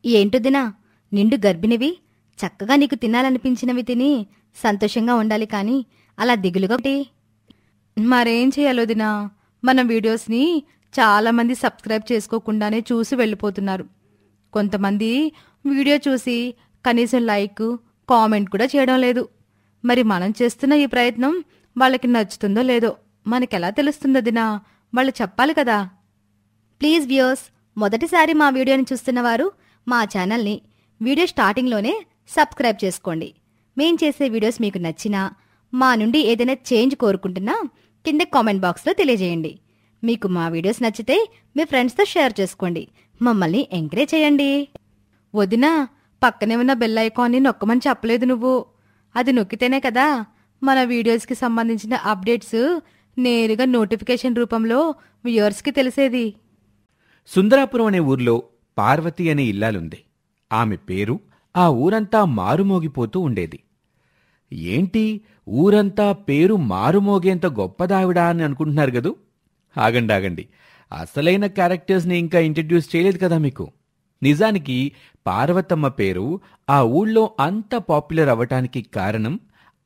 ఏంటొదినా, నిండు గర్భిణివి, చక్కగా నీకు తినాలనిపించినవి తిని సంతోషంగా ఉండాలి కాని అలా దిగులుగా ఒకటి. మరేం చేయాలొదినా, మన వీడియోస్ని చాలామంది సబ్స్క్రైబ్ చేసుకోకుండానే చూసి వెళ్ళిపోతున్నారు. కొంతమంది వీడియో చూసి కనీసం లైక్ కామెంట్ కూడా చేయడం లేదు. మరి మనం చేస్తున్న ఈ ప్రయత్నం వాళ్ళకి నచ్చుతుందో లేదో మనకెలా తెలుస్తుందొదినా? వాళ్ళు చెప్పాలి కదా. ప్లీజ్ వ్యూయర్స్, మొదటిసారి మా వీడియోని చూస్తున్నవారు మా ఛానల్ని వీడియో స్టార్టింగ్లోనే సబ్స్క్రైబ్ చేసుకోండి. మేం చేసే వీడియోస్ మీకు నచ్చినా, మా నుండి ఏదైనా చేంజ్ కోరుకుంటున్నా కింద కామెంట్ బాక్స్లో తెలియజేయండి. మీకు మా వీడియోస్ నచ్చితే మీ ఫ్రెండ్స్తో షేర్ చేసుకోండి. మమ్మల్ని ఎంకరేజ్ చేయండి. వదినా, పక్కనే ఉన్న బెల్ ఐకాన్ని నొక్కమని చెప్పలేదు నువ్వు. అది నొక్కితేనే కదా మన వీడియోస్కి సంబంధించిన అప్డేట్స్ నేరుగా నోటిఫికేషన్ రూపంలో వ్యూయర్స్కి తెలిసేది. సుందరాపురం అనే ఊర్లో పార్వతి అనే ఇల్లాలుంది. ఆమె పేరు ఆ ఊరంతా మారుమోగిపోతూ ఉండేది. ఏంటి, ఊరంతా పేరు మారుమోగేంత గొప్పదావిడా అని అనుకుంటున్నారు గదూ? ఆగండి, అసలైన క్యారెక్టర్స్ని ఇంకా ఇంట్రడ్యూస్ చేయలేదు కదా మీకు. నిజానికి పార్వతమ్మ పేరు ఆ ఊళ్ళో అంత పాపులర్ అవ్వటానికి కారణం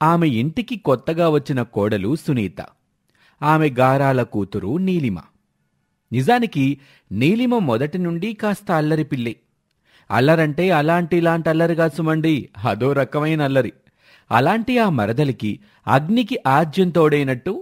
ఆమె ఇంటికి కొత్తగా వచ్చిన కోడలు సునీత, ఆమె గారాల కూతురు నీలిమ. నిజానికి నీలిమ మొదటి నుండి కాస్త అల్లరి పిల్లే. అల్లరంటే ఇలాంటి అల్లరిగా సుమండి, అదో రకమైన అల్లరి. అలాంటి ఆ మరదలికి అగ్నికి ఆజ్యం తోడైనట్టు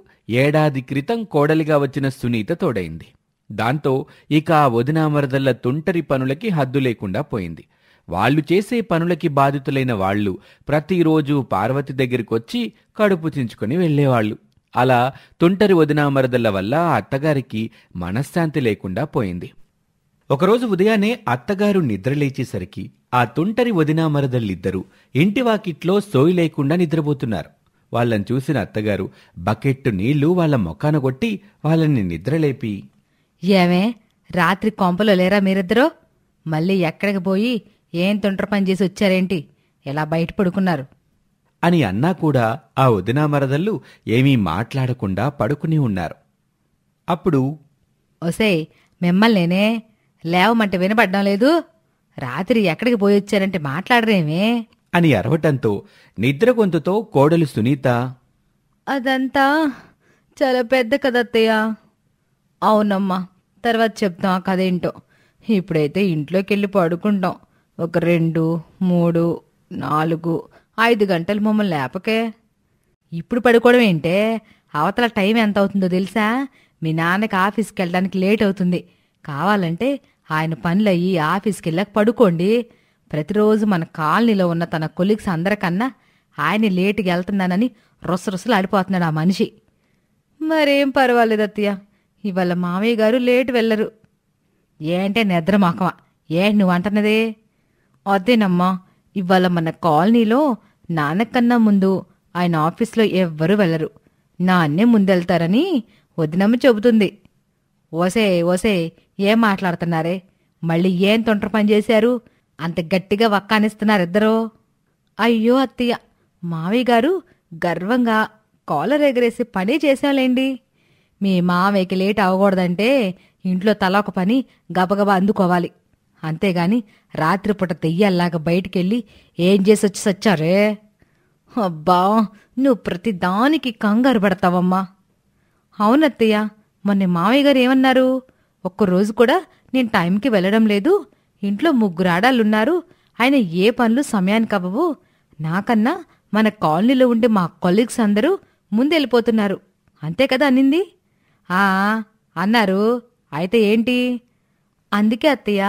ఏడాది క్రితం కోడలిగా వచ్చిన సునీత తోడైంది. దాంతో ఇక ఆ వదినా మరదళ్ల తుంటరి పనులకి హద్దు లేకుండా పోయింది. వాళ్లు చేసే పనులకి బాధితులైన వాళ్లు ప్రతిరోజు పార్వతి దగ్గరికొచ్చి కడుపు చించుకొని వెళ్లేవాళ్లు. అలా తుంటరి వదినా మరదళ్ల వల్ల అత్తగారికి మనశ్శాంతి లేకుండా పోయింది. ఒకరోజు ఉదయాన్నే అత్తగారు నిద్రలేచేసరికి ఆ తుంటరి వదినా మరదళ్ళిద్దరూ ఇంటివాకిట్లో సోయి లేకుండా నిద్రపోతున్నారు. వాళ్ళని చూసిన అత్తగారు బకెట్టు నీళ్లు వాళ్ల మొఖాన కొట్టి వాళ్ళని నిద్రలేపి, ఏమే, రాత్రి కొంపలో లేరా మీరిద్దరూ? మళ్ళీ ఎక్కడికి పోయి ఏం తుంట్ర పని చేసి వచ్చారేంటి? ఎలా బయట పడుకున్నారు అని అన్నా కూడా ఆ వదినా మరదళ్ళు ఏమీ మాట్లాడకుండా పడుకుని ఉన్నారు. అప్పుడు, ఒసే, మిమ్మల్నేనే లేవమంటే వినపడ్డం లేదు? రాత్రి ఎక్కడికి పోయొచ్చారంటే మాట్లాడరేమే అని అరవటంతో నిద్ర గొంతుతో కోడలు సునీత, అదంతా చాలా పెద్ద కదత్తయ్య. అవునమ్మా, తర్వాత చెప్తాం ఆ కథేంటో. ఇప్పుడైతే ఇంట్లోకెళ్ళి పడుకుంటాం. ఒక 2, 3, 4, 5 గంటలు మమ్మల్ని లేపకే. ఇప్పుడు పడుకోవడం ఏంటే? అవతల టైం ఎంత అవుతుందో తెలుసా? మీ నాన్నకి ఆఫీస్కి వెళ్ళడానికి లేట్ అవుతుంది. కావాలంటే ఆయన పనులయ్యి ఆఫీస్కి వెళ్ళాక పడుకోండి. ప్రతిరోజు మన కాలనీలో ఉన్న తన కొలీగ్స్ అందరికన్నా ఆయన లేటుగా వెళ్తున్నానని రొసరొసలు ఆడిపోతున్నాడు ఆ మనిషి. మరేం పర్వాలేదు అత్తయ్య, ఇవాళ మామయ్య గారు లేటు వెళ్ళరు. ఏంటే నిద్ర మాకమా? ఏంటి నువ్వు అంటున్నదే? అదేనమ్మా, ఇవాళ మన కాలనీలో నాన్నకన్నా ముందు ఆయన ఆఫీస్లో ఎవ్వరూ వెళ్ళరు. నాన్నే ముందెళ్తారని వదినమ్మ చెబుతుంది. ఓసే, ఏం మాట్లాడుతున్నారే? మళ్ళీ ఏం తొంటర పని చేశారు? అంత గట్టిగా వక్కానిస్తున్నారిద్దరూ. అయ్యో అత్తయ్య, మావయ్య గారు గర్వంగా కాలర్ ఎగరేసి పనే చేశాంలేండి. మీ మావయ్యకి లేట్ అవ్వకూడదంటే ఇంట్లో తల ఒక పని గబగబా అందుకోవాలి. అంతేగాని రాత్రిపూట తెయ్యల్లాగా బయటికెళ్ళి ఏం చేసొచ్చి సచ్చారే? అబ్బా, నువ్వు ప్రతిదానికి కంగారు పడతావమ్మా. అవునత్తయ్య, మొన్న మావయ్య గారు ఏమన్నారు? ఒక్కరోజు కూడా నేను టైంకి వెళ్ళడం లేదు, ఇంట్లో 3 ఆడాళ్ళున్నారు, ఆయన ఏ పనులు సమయానికి అవ్వవు, నాకన్నా మన కాలనీలో ఉండే మా కొలీగ్స్ అందరూ ముందెళ్ళిపోతున్నారు, అంతే కదా అనింది? అన్నారు. అయితే ఏంటి? అందుకే అత్తయ్య,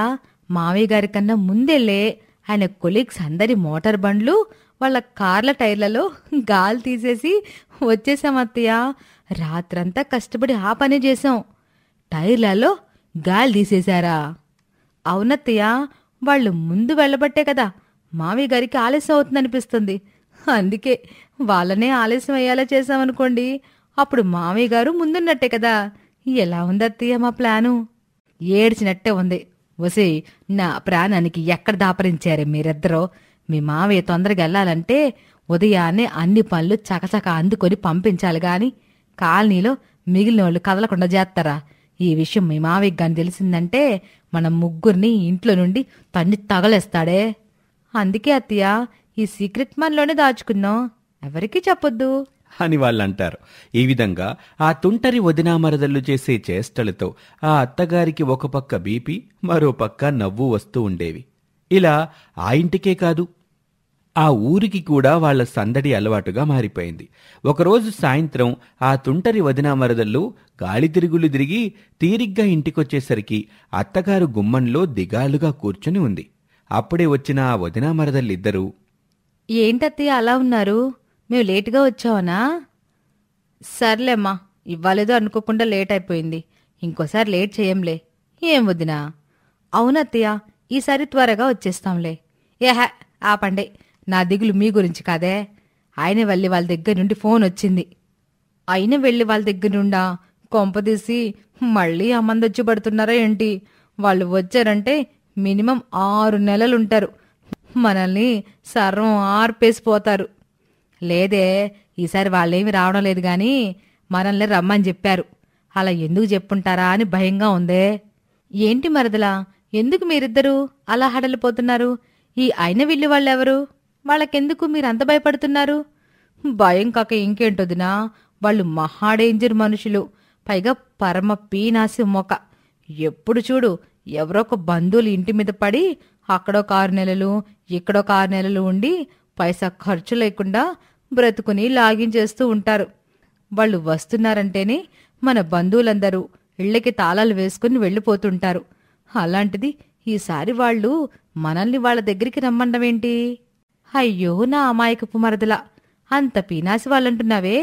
మావయ్య గారి కన్నా ముందెళ్ళే ఆయన కొలీగ్స్ అందరి మోటార్ బండ్లు వాళ్ళ కార్ల టైర్లలో గాలి తీసేసి వచ్చేసాం అత్తయ్య. రాత్రంతా కష్టపడి ఆ పని చేశాం. టైర్లలో గాలి తీసేశారా? అవునత్తయ్య, వాళ్ళు ముందు వెళ్ళబట్టే కదా మావయ్య గారికి ఆలస్యం అవుతుందనిపిస్తుంది. అందుకే వాళ్ళనే ఆలస్యం అయ్యేలా చేశామనుకోండి, అప్పుడు మావయ్య గారు ముందున్నట్టే కదా. ఎలా ఉంది అత్తయ్య మా ప్లాను? ఏడ్చినట్టే ఉంది. వసే, నా ప్రాణానికి ఎక్కడ దాపరించారే మీరిద్దరూ? మీ మావయ్య తొందరగా వెళ్ళాలంటే ఉదయాన్నే అన్ని పనులు చకచక అందుకొని పంపించాలి గాని కాలనీలో మిగిలిన వాళ్ళు కదలకుండా చేస్తారా? ఈ విషయం మీ మావయ్యకి గాని తెలిసిందంటే మన ముగ్గురిని ఇంట్లో నుండి తన్ని తగలేస్తాడే. అందుకే అత్తయ్య ఈ సీక్రెట్ మనలోనే దాచుకుందాం, ఎవరికీ చెప్పొద్దు అని వాళ్ళంటారు. ఈ విధంగా ఆ తుంటరి వదినామరదళ్ళు చేసే చేష్టలతో ఆ అత్తగారికి ఒక పక్క బీపీ, మరో పక్క నవ్వు వస్తూ ఉండేవి. ఇలా ఆ ఇంటికే కాదు, ఆ ఊరికి కూడా వాళ్ల సందడి అలవాటుగా మారిపోయింది. ఒకరోజు సాయంత్రం ఆ తుంటరి వదినామరదళ్ళు గాలి తిరుగులు తిరిగి తీరిగ్గా ఇంటికొచ్చేసరికి అత్తగారు గుమ్మంలో దిగాలుగా కూర్చుని ఉంది. అప్పుడే వచ్చిన ఆ వదినామరదళ్ళిద్దరూ, ఏంటత్తయ్య అలా ఉన్నారు, మేము లేటుగా వచ్చావనా? సర్లేమ్మా, ఇవ్వాలేదో అనుకోకుండా లేట్ అయిపోయింది, ఇంకోసారి లేట్ చేయంలే. ఏం వదినా? అవునత్తయ్య, ఈసారి త్వరగా వచ్చేస్తాంలే. ఏహా ఆపండే, నా దిగులు మీ గురించి కాదే. ఆయన వెళ్ళి వాళ్ళ దగ్గర నుండి ఫోన్ వచ్చింది. అయిన వెళ్ళి వాళ్ళ దగ్గర నుండా కొంపదీసి మళ్ళీ అమ్మందొచ్చి పడుతున్నారా ఏంటి? వాళ్ళు వచ్చారంటే మినిమం 6 నెలలుంటారు, మనల్ని సర్వం ఆర్పేసిపోతారు. లేదే, ఈసారి వాళ్ళేమి రావడం లేదు గాని మనల్ని రమ్మని చెప్పారు. అలా ఎందుకు చెప్పుంటారా అని భయంగా ఉందే. ఏంటి మరదలా, ఎందుకు మీరిద్దరూ అలా హడలిపోతున్నారు? ఈ అయిన విల్లు వాళ్ళెవరు? వాళ్ళకెందుకు మీరంత భయపడుతున్నారు? భయం కాక ఇంకేంటొదినా, వాళ్ళు మహా డేంజర్ మనుషులు, పైగా పరమ పీనాసి మొక. ఎప్పుడు చూడు ఎవరొక బంధువులు ఇంటి మీద పడి అక్కడొక 6 నెలలు ఇక్కడొక 6 నెలలు ఉండి పైసా ఖర్చు లేకుండా బ్రతుకుని లాగించేస్తూ ఉంటారు. వాళ్ళు వస్తున్నారంటేనే మన బంధువులందరూ ఇళ్లకి తాళాలు వేసుకుని వెళ్ళిపోతుంటారు. అలాంటిది ఈసారి వాళ్ళు మనల్ని వాళ్ళ దగ్గరికి రమ్మండమేంటి? అయ్యో నా అమాయకపు మరదలా, అంత పీనాసి వాళ్ళంటున్నావే,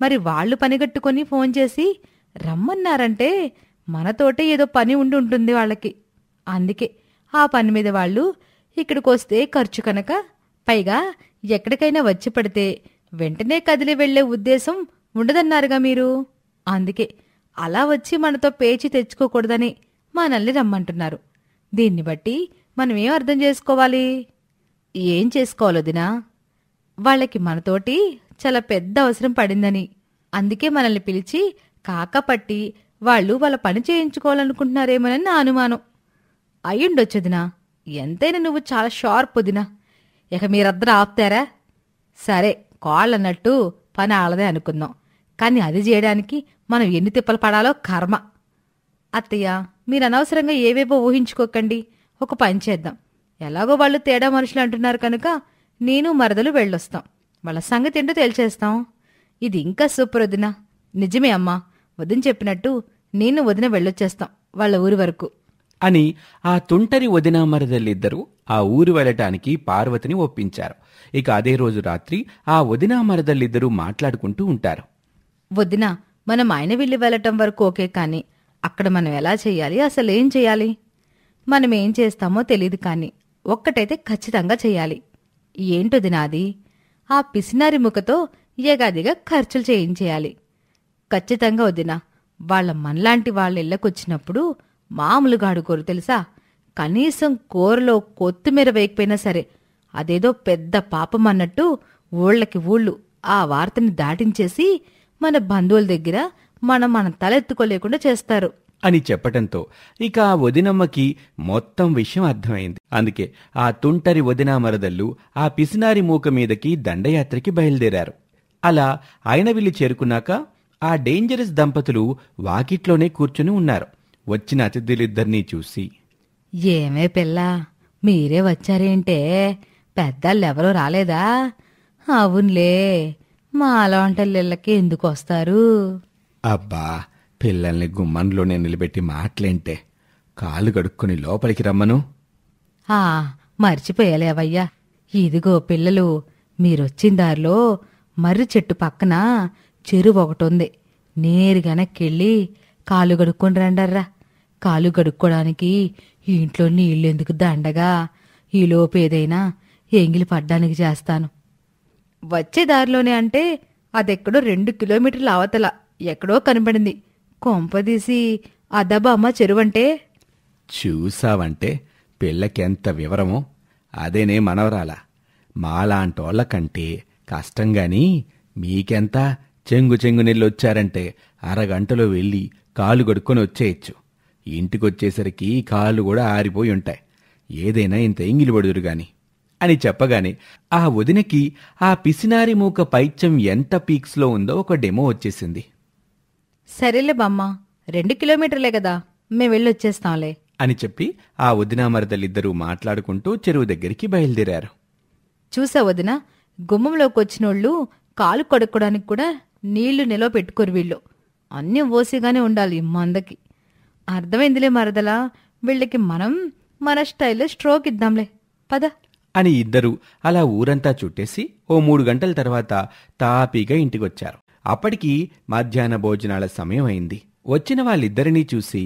మరి వాళ్ళు పనిగట్టుకొని ఫోన్ చేసి రమ్మన్నారంటే మనతోటే ఏదో పని ఉండి ఉంటుంది వాళ్ళకి. అందుకే ఆ పని మీద వాళ్ళు ఇక్కడికొస్తే ఖర్చు కనుక, పైగా ఎక్కడికైనా వచ్చి పడితే వెంటనే కదిలి వెళ్లే ఉద్దేశం ఉండదన్నారుగా మీరు. అందుకే అలా వచ్చి మనతో పేచి తెచ్చుకోకూడదని మనల్ని రమ్మంటున్నారు. దీన్ని బట్టి మనమేం అర్థం చేసుకోవాలి? ఏం చేసుకోవాలొదినా? వాళ్ళకి మనతోటి చాలా పెద్ద అవసరం పడిందని, అందుకే మనల్ని పిలిచి కాకపట్టి వాళ్ళు వాళ్ళ పని చేయించుకోవాలనుకుంటున్నారేమోనని నా అనుమానం. అయ్యుండొచ్చుదినా, ఎంతైనా నువ్వు చాలా షార్ప్ వదినా. ఇక మీరద్దరూ ఆపుతారా? సరే, కాళ్ళన్నట్టు పని ఆలదే అనుకుందాం, కానీ అది చేయడానికి మనం ఎన్ని తిప్పలు పడాలో కర్మ. అత్తయ్య, మీరు అనవసరంగా ఏవేవో ఊహించుకోకండి. ఒక పని చేద్దాం, ఎలాగో వాళ్ళు తేడా మనుషులు అంటున్నారు కనుక నేను మరదలు వెళ్ళొస్తాం, వాళ్ళ సంగతి ఏంటో తేల్చేస్తాం. ఇది ఇంకా సూపర్ వదినా. నిజమే అమ్మా, వదిన చెప్పినట్టు నేను వదిన వెళ్ళొచ్చేస్తాం వాళ్ళ ఊరి వరకు అని ఆ తుంటరి వదినామరదళ్ళిద్దరూ ఆ ఊరు వెళ్ళటానికి పార్వతిని ఒప్పించారు. ఇక అదే రోజు రాత్రి ఆ వదినామరదళ్ళిద్దరూ మాట్లాడుకుంటూ ఉంటారు. వదినా, మనం ఆయన వెళ్ళి వెళ్ళటం వరకు ఓకే, కానీ అక్కడ మనం ఎలా చెయ్యాలి, అసలేం చెయ్యాలి? మనం ఏం చేస్తామో తెలీదు, కానీ ఒక్కటైతే ఖచ్చితంగా చెయ్యాలి. ఏంటొదినా అది? ఆ పిసినారి ముఖతో యగాదిగా ఖర్చులు చేయించేయాలి. ఖచ్చితంగా వదినా, వాళ్ళ మనలాంటి వాళ్ళ ఇళ్ళకొచ్చినప్పుడు మామూలుగా అడుకోరు తెలుసా. కనీసం కూరలో కొత్తిమీర వేయకపోయినా సరే అదేదో పెద్ద పాపం అన్నట్టు ఊళ్ళకి ఊళ్ళు ఆ వార్తని దాటించేసి మన బంధువుల దగ్గర మన తలెత్తుకోలేకుండా చేస్తారు అని చెప్పటంతో ఇక ఆ వదినమ్మకి మొత్తం విషయం అర్థమైంది. అందుకే ఆ తుంటరి వదినామరదళ్ళు ఆ పిసినారి మూక మీదకి దండయాత్రకి బయలుదేరారు. అలా ఆయనవిల్లి చేరుకున్నాక ఆ డేంజరస్ దంపతులు వాకిట్లోనే కూర్చుని ఉన్నారు. వచ్చిన అతిథులిద్దరినీ చూసి, ఏమే పిల్ల, మీరే వచ్చారేంటే, పెద్దళ్ళెవరూ రాలేదా? అవునులే, మా అలాంటోళ్ళకి ఎందుకు వస్తారు? అబ్బా, పిల్లల్ని గుమ్మంలోనే నిలబెట్టి మాటలేంటే, కాలు గడుక్కుని లోపలికి రమ్మను. మర్చిపోయలేవయ్యా, ఇదిగో పిల్లలు, మీరొచ్చిన దారిలో మర్రి చెట్టు పక్కన చెరువు ఒకటుంది, నేరుగనక్కెళ్ళి కాలు గడుక్కొని రండర్రా. కాలు గడుక్కోడానికి ఇంట్లో నీళ్ళెందుకు దండగా, ఈలోపు ఏదైనా ఎంగిలి పడ్డానికి చేస్తాను. వచ్చే దారిలోనే అంటే అదెక్కడో 2 కిలోమీటర్ల అవతల ఎక్కడో కనబడింది. కొంపదీసి అద్దబామ్మ చెరువంటే. చూసావంటే పిల్లకెంత వివరమో. అదేనే మనవరాల, మాలాంటోళ్లకంటే కష్టంగాని మీకెంత చెంగు చెంగు నీళ్ళొచ్చారంటే అరగంటలో వెళ్ళి కాలు గడుక్కొని వచ్చేయచ్చు. ఇంటికొచ్చేసరికి కాళ్ళు కూడా ఆరిపోయి ఉంటాయి. ఏదైనా ఇంత ఎంగిలి పడుదురు గాని అని చెప్పగానే ఆ వదినకి ఆ పిసినారి మూక పైత్యం ఎంత పీక్స్లో ఉందో ఒక డెమో వచ్చేసింది. సరేలే బామ్మ, 2 కిలోమీటర్లే కదా, మేము వెళ్ళొచ్చేస్తాంలే అని చెప్పి ఆ వదినా మరదలిద్దరూ మాట్లాడుకుంటూ చెరువు దగ్గరికి బయలుదేరారు. చూసా వదిన, గుమ్మంలోకి వచ్చినోళ్ళు కాలు కడుక్కోడానికి కూడా నీళ్లు నిలవ పెట్టుకోరు వీళ్ళు. అన్నీ ఓసిగానే ఉండాలి మందకి. అర్థమైందిలే మరదలా, వీళ్ళకి మనం మన స్టైల్లో స్ట్రోక్ ఇద్దాంలే, పద అని ఇద్దరూ అలా ఊరంతా చుట్టేసి ఓ 3 గంటల తర్వాత తాపీగా ఇంటికొచ్చారు. అప్పటికి మధ్యాహ్న భోజనాల సమయం అయింది. వచ్చిన వాళ్ళిద్దరినీ చూసి,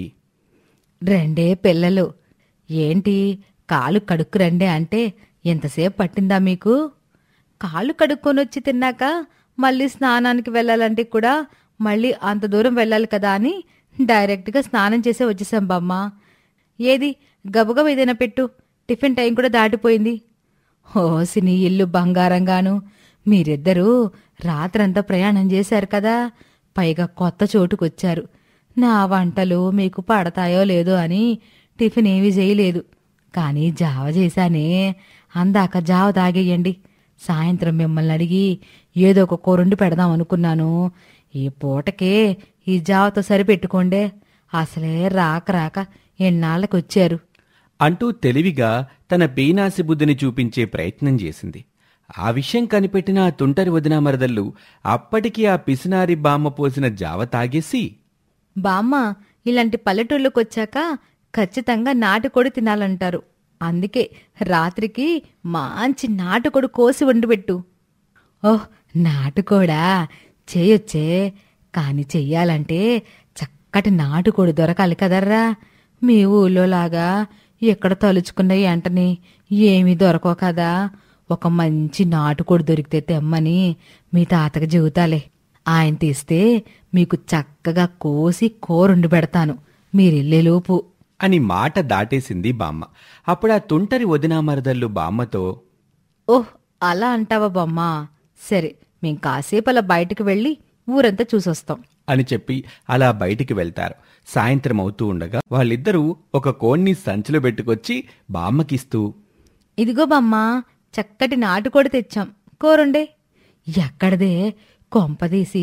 రెండే పిల్లలు, ఏంటి కాలు కడుక్కు రండే అంటే ఎంతసేపు పట్టిందా మీకు? కాళ్ళు కడుక్కొనొచ్చి తిన్నాక మళ్ళీ స్నానానికి వెళ్ళాలంటే కూడా మళ్ళీ అంత దూరం వెళ్ళాలి కదా అని డైరెక్ట్గా స్నానం చేసే వచ్చేసాం బామ్మ. ఏది గబగబ ఏదైనా పెట్టు, టిఫిన్ టైం కూడా దాటిపోయింది. ఓసిని ఇల్లు బంగారంగాను, మీరిద్దరూ రాత్రంతా ప్రయాణం చేశారు కదా, పైగా కొత్త చోటుకొచ్చారు. నా వంటలు మీకు పడతాయో లేదో అని టిఫిన్ ఏమీ చేయలేదు. కానీ జావ చేశానే, అందాక జావ తాగేయండి. సాయంత్రం మిమ్మల్ని అడిగి ఏదో ఒక కూరండి పెడదాం అనుకున్నాను. ఈ పూటకే ఈ జావతో సరిపెట్టుకోండే, అసలే రాక రాక ఎన్నాళ్ళకొచ్చారు అంటూ తెలివిగా తన పీనాసి బుద్ధిని చూపించే ప్రయత్నం చేసింది. ఆ విషయం కనిపెట్టిన ఆ తుంటరి వదినా మరదళ్ళు అప్పటికి ఆ పిసినారి బామ్మ పోసిన జావ తాగేసి, బామ్మ, ఇలాంటి పల్లెటూళ్ళకొచ్చాక ఖచ్చితంగా నాటుకోడి తినాలంటారు. అందుకే రాత్రికి మంచి నాటుకోడి కోసి వండిపెట్టు. ఓహ్, నాటుకోడా చేయొచ్చే, కాని చెయ్యాలంటే చక్కటి నాటుకోడి దొరకాలి కదర్రా. మీ ఊళ్ళోలాగా ఎక్కడ తలుచుకున్న ఎంటని ఏమీ దొరకవు కదా. ఒక మంచి నాటుకోడి దొరికితే తెమ్మని మీ తాతకి చెబుతాలే. ఆయన తీస్తే మీకు చక్కగా కోసి కూరండి పెడతాను మీరెళ్ళేలోపు అని మాట దాటేసింది బామ్మ. అప్పుడా తుంటరి వదినా మరదళ్ళు బామ్మతో, ఓహ్, అలా అంటావా బామ్మా? సరే, మేం కాసేపు అలా బయటకు వెళ్ళి ఊరంతా చూసొస్తాం అని చెప్పి అలా బయటికి వెళ్తారు. సాయంత్రం అవుతూ ఉండగా వాళ్ళిద్దరూ ఒక కోణ్ణి సంచిలో పెట్టుకొచ్చి బామ్మకిస్తూ, ఇదిగో బామ్మా, చక్కటి నాటుకోడి తెచ్చాం, కూరండే. ఎక్కడదే, కొంపదీసి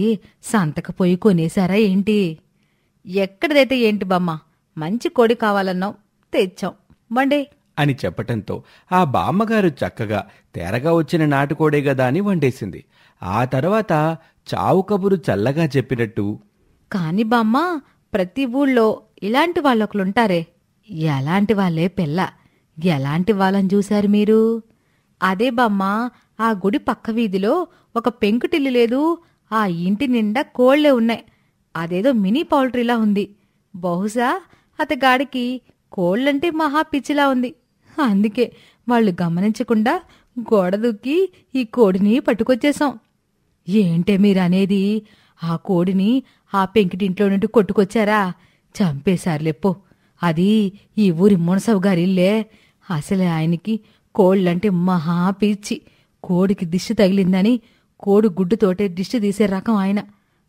సంతకు పోయి కొనేశారా ఏంటి? ఎక్కడదైతే ఏంటి బామ్మ, మంచి కోడి కావాలన్నాం, తెచ్చాం, వండే అని చెప్పటంతో ఆ బామ్మగారు చక్కగా తెరగా వచ్చిన నాటుకోడే గదా అని వండేసింది. ఆ తర్వాత చావు కబురు చల్లగా చెప్పినట్టు, కాని బామ్మ, ప్రతి ఊళ్ళో ఇలాంటి వాళ్ళొకలుంటారే. ఎలాంటి వాళ్ళే పిల్ల, ఎలాంటి వాళ్ళని చూశారు మీరు? అదే బామ్మ, ఆ గుడి పక్క వీధిలో ఒక పెంకుటిల్లు లేదు, ఆ ఇంటి నిండా కోళ్లే ఉన్నాయి. అదేదో మినీ పౌల్ట్రీలా ఉంది. బహుశా అతగాడికి కోళ్లంటే మహా పిచ్చిలా ఉంది. అందుకే వాళ్ళు గమనించకుండా గోడ దూకి ఈ కోడిని పట్టుకొచ్చేశాం. ఏంటే మీరనేది? ఆ కోడిని ఆ పెంకిటింట్లో నుండి కొట్టుకొచ్చారా? చంపేశారులేప్పో. అది ఈ ఊరి మునసవు గారిల్లే. అసలే ఆయనకి కోళ్ళంటే మహా పిచ్చి. కోడికి దిష్టి తగిలిందని కోడి గుడ్డుతోటే దిష్టి తీసే రకం ఆయన.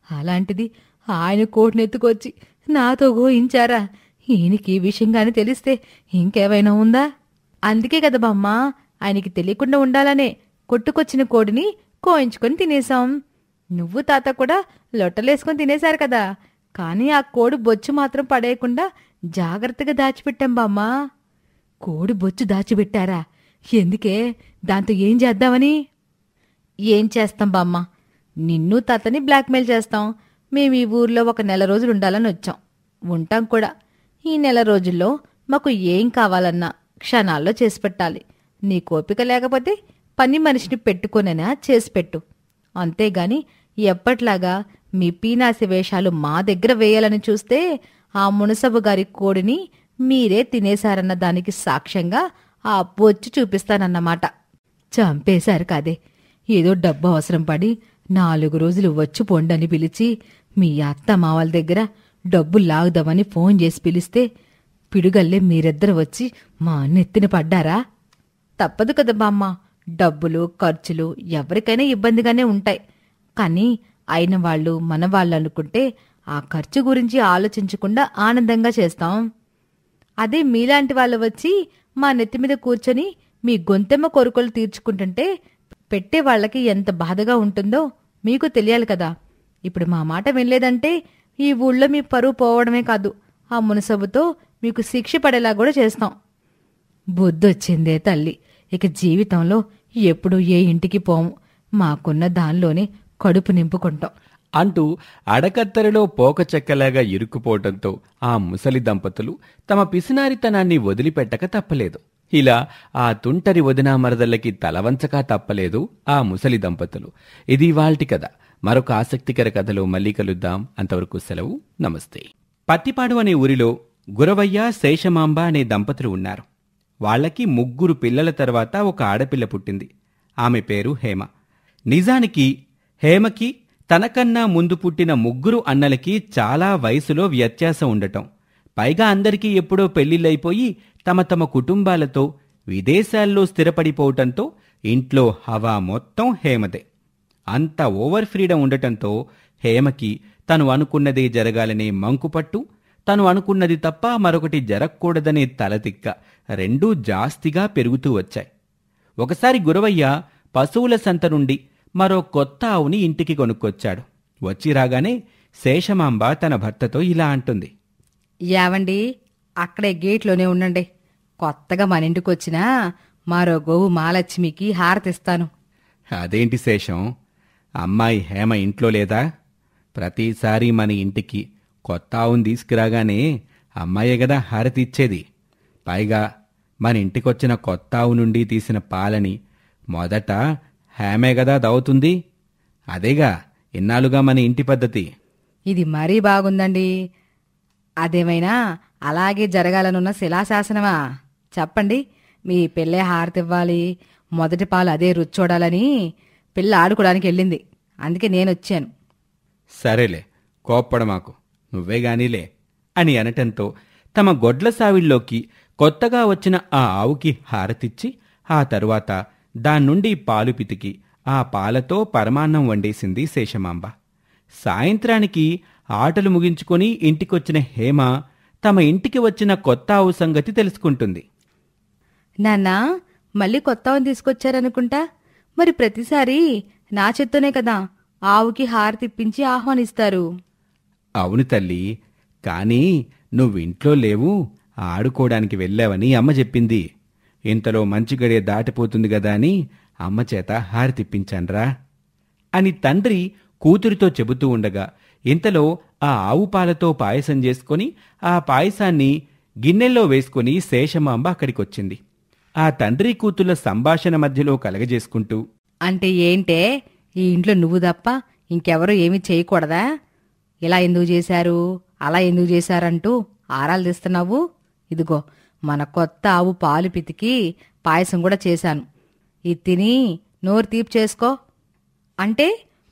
అలాంటిది ఆయన కోడినెత్తుకొచ్చి నాతో గోయించారా? ఈయనకి ఈ విషయంగాని తెలిస్తే ఇంకేమైనా ఉందా? అందుకే కదా బామ్మ, ఆయనకి తెలియకుండా ఉండాలనే కొట్టుకొచ్చిన కోడిని కోయించుకొని తినేశాం. నువ్వు తాత కూడా లొట్టలేసుకొని తినేశారు కదా. కానీ ఆ కోడి బొచ్చు మాత్రం పడేయకుండా జాగ్రత్తగా దాచిపెట్టాం బామ్మ. కోడి బొచ్చు దాచిపెట్టారా? ఎందుకే? దాంతో ఏం చేద్దామని? ఏం చేస్తాం బామ్మ, నిన్ను తాతని బ్లాక్మెయిల్ చేస్తాం. మేము ఈ ఊర్లో ఒక నెల రోజులు ఉండాలని వచ్చాం, ఉంటాం కూడా. ఈ నెల రోజుల్లో మాకు ఏం కావాలన్నా క్షణాల్లో చేసి పెట్టాలి. నీ కోపిక లేకపోతే పని మనిషిని పెట్టుకునేనా చేసి పెట్టు. అంతేగాని ఎప్పట్లాగా మీ పీనాసి వేషాలు మా దగ్గర వేయాలని చూస్తే ఆ మునసబు గారి కోడిని మీరే తినేశారన్న దానికి సాక్ష్యంగా ఆ బొచ్చు చూపిస్తానన్నమాట. చంపేశారు కాదే, ఏదో డబ్బు అవసరం పడి 4 రోజులు వచ్చి పొండని పిలిచి మీ అత్త మావల దగ్గర డబ్బు లాగుదామని ఫోన్ చేసి పిలిస్తే పిడుగల్లే మీరిద్దరు వచ్చి మా నెత్తిన పడ్డారా? తప్పదు కదా బామ్మ, డబ్బులు ఖర్చులు ఎవరికైనా ఇబ్బందిగానే ఉంటాయి. కానీ అయిన వాళ్ళు మన వాళ్ళు అనుకుంటే ఆ ఖర్చు గురించి ఆలోచించకుండా ఆనందంగా చేస్తాం. అదే మీలాంటి వాళ్ళు వచ్చి మా నెత్తి మీద కూర్చొని మీ గొంతెమ్మ కోరికలు తీర్చుకుంటుంటే పెట్టే వాళ్ళకి ఎంత బాధగా ఉంటుందో మీకు తెలియాలి కదా. ఇప్పుడు మా మాట వినలేదంటే ఈ ఊళ్ళో మీ పరువు పోవడమే కాదు, ఆ మునసబుతో మీకు శిక్ష పడేలా కూడా చేస్తాం. బుద్ధొచ్చిందే తల్లి, ఇక జీవితంలో ఎప్పుడూ ఏ ఇంటికి పోము, మాకున్న దానిలోనే కడుపు నింపుకుంటాం అంటూ అడకత్తెరలో పోకచెక్కలాగా ఇరుక్కుపోవటంతో ఆ ముసలి దంపతులు తమ పిసినారితనాన్ని వదిలిపెట్టక తప్పలేదు. ఇలా ఆ తుంటరి వదినా మరదళ్ళకి తలవంచక తప్పలేదు ఆ ముసలి దంపతులు. ఇది ఇవాల్టి కథ. మరొక ఆసక్తికర కథలో మళ్ళీ కలుద్దాం. అంతవరకు సెలవు, నమస్తే. పత్తిపాడు అనే ఊరిలో గురవయ్య, శేషమాంబ అనే దంపతులు ఉన్నారు. వాళ్లకి 3 పిల్లల తర్వాత ఒక ఆడపిల్ల పుట్టింది. ఆమె పేరు హేమ. నిజానికి హేమకి తనకన్నా ముందు పుట్టిన 3 అన్నలకి చాలా వయసులో వ్యత్యాసం ఉండటం, పైగా అందరికీ ఎప్పుడో పెళ్లిళ్ళైపోయి తమ తమ కుటుంబాలతో విదేశాల్లో స్థిరపడిపోవటంతో ఇంట్లో హవా మొత్తం హేమదే. అంత ఓవర్ ఫ్రీడమ్ ఉండటంతో హేమకి తను అనుకున్నదే జరగాలనే మంకుపట్టు, తను అనుకున్నది తప్ప మరొకటి జరగకూడదనే తలతిక్క రెండూ జాస్తిగా పెరుగుతూ వచ్చాయి. ఒకసారి గురవయ్య పశువుల సంత నుండి మరో కొత్త ఆవుని ఇంటికి కొనుక్కొచ్చాడు. వచ్చి రాగానే శేషమాంబ తన భర్తతో ఇలా అంటుంది. యావండి, అక్కడే గేట్లోనే ఉండండి. కొత్తగా మన ఇంటికొచ్చినా మరో గోవు మహాలక్ష్మికి హారతిస్తాను. అదేంటి శేషం, అమ్మాయి హేమ ఇంట్లో లేదా? ప్రతిసారి మన ఇంటికి కొత్త ఆవును తీసుకురాగానే అమ్మాయే గదా హారతి ఇచ్చేది. పైగా మన ఇంటికొచ్చిన కొత్త ఆవు నుండి తీసిన పాలని మొదట హేమే గదా దవుతుంది. అదేగా ఇన్నాళ్ళుగా మన ఇంటి పద్ధతి. ఇది మరీ బాగుందండి. అదేమైనా అలాగే జరగాలనున్న శిలాశాసనమా? చెప్పండి, మీ పిల్లే హారతివ్వాలి, మొదటి పాలు అదే రుచి చూడాలని పిల్ల ఆడుకోవడానికి వెళ్ళింది, అందుకే నేనొచ్చాను. సరేలే, కోప్పడమాకు, నువ్వే గానీలే అని అనటంతో తమ గొడ్ల సావిల్లోకి కొత్తగా వచ్చిన ఆ ఆవుకి హారతిచ్చి ఆ తరువాత దాన్నుండి పాలు పితికి ఆ పాలతో పరమాన్నం వండేసింది శేషమాంబ. సాయంత్రానికి ఆటలు ముగించుకొని ఇంటికొచ్చిన హేమ తమ ఇంటికి వచ్చిన కొత్త ఆవు సంగతి తెలుసుకుంటుంది. నాన్నా, మళ్ళీ కొత్త ఆవును తీసుకొచ్చారనుకుంటా. మరి ప్రతిసారి నా చేత్తోనే కదా ఆవుకి హారతిప్పించి ఆహ్వానిస్తారు. అవును తల్లి, కానీ నువ్వింట్లో లేవు, ఆడుకోవడానికి వెళ్ళావని అమ్మ చెప్పింది. ఇంతలో మంచి గడియ దాటిపోతుంది గదా అని అమ్మ చేత హారతిప్పించాన్రా అని తండ్రి కూతురితో చెబుతూ ఉండగా ఇంతలో ఆ ఆవు పాలతో పాయసం చేసుకుని ఆ పాయసాన్ని గిన్నెల్లో వేసుకుని శేషమాంబ అక్కడికొచ్చింది. ఆ తండ్రి కూతుళ్ల సంభాషణ మధ్యలో కలగజేసుకుంటూ, అంటే ఏంటే, ఈ ఇంట్లో నువ్వు తప్ప ఇంకెవరూ ఏమీ చేయకూడదా? ఇలా ఎందుకు చేశారు, అలా ఎందుకు చేశారంటూ ఆరాలు తీస్తున్నావు. ఇదిగో మన కొత్త ఆవు పాలు పితికి పాయసం కూడా చేశాను, ఇది తిని నోరు తీపి చేసుకో. అంటే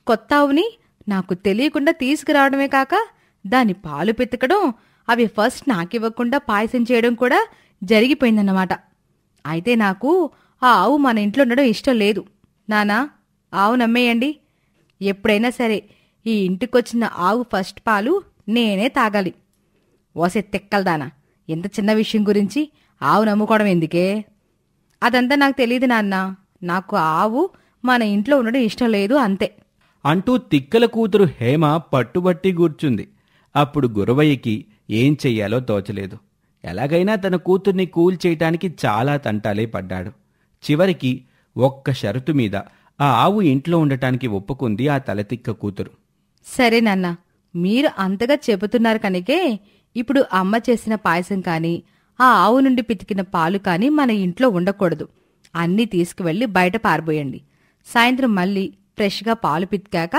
కొత్త ఆవుని నాకు తెలియకుండా తీసుకురావడమే కాక దాని పాలు పితకడం, అవి ఫస్ట్ నాకివ్వకుండా పాయసం చేయడం కూడా జరిగిపోయిందన్నమాట. అయితే నాకు ఆ ఆవు మన ఇంట్లో ఉండడం ఇష్టం లేదు. నానా, ఆవు నమ్మేయండి. ఎప్పుడైనా సరే ఈ ఇంటికొచ్చిన ఆవు ఫస్ట్ పాలు నేనే తాగాలి. ఓసే తెక్కలదానా, ఎంత చిన్న విషయం గురించి ఆవు నమ్ముకోవడం ఎందుకే? అదంతా నాకు తెలియదు నాన్న, నాకు ఆవు మన ఇంట్లో ఉండడం ఇష్టం లేదు, అంతే అంటూ తిక్కల కూతురు హేమ పట్టుబట్టి కూర్చుంది. అప్పుడు గురవయ్యకి ఏం చెయ్యాలో తోచలేదు. ఎలాగైనా తన కూతుర్ని కూల్చేయటానికి చాలా తంటాలే పడ్డాడు. చివరికి ఒక్క షరతు మీద ఆ ఆవు ఇంట్లో ఉండటానికి ఒప్పుకుంది ఆ తలతిక్క కూతురు. సరే నాన్న, మీరు అంతగా చెబుతున్నారు కనుకే ఇప్పుడు అమ్మ చేసిన పాయసం కానీ ఆ ఆవు నుండి పితికిన పాలు కానీ మన ఇంట్లో ఉండకూడదు. అన్నీ తీసుకువెళ్ళి బయట పారబోయండి. సాయంత్రం మళ్ళీ ఫ్రెష్గా పాలు పితికాక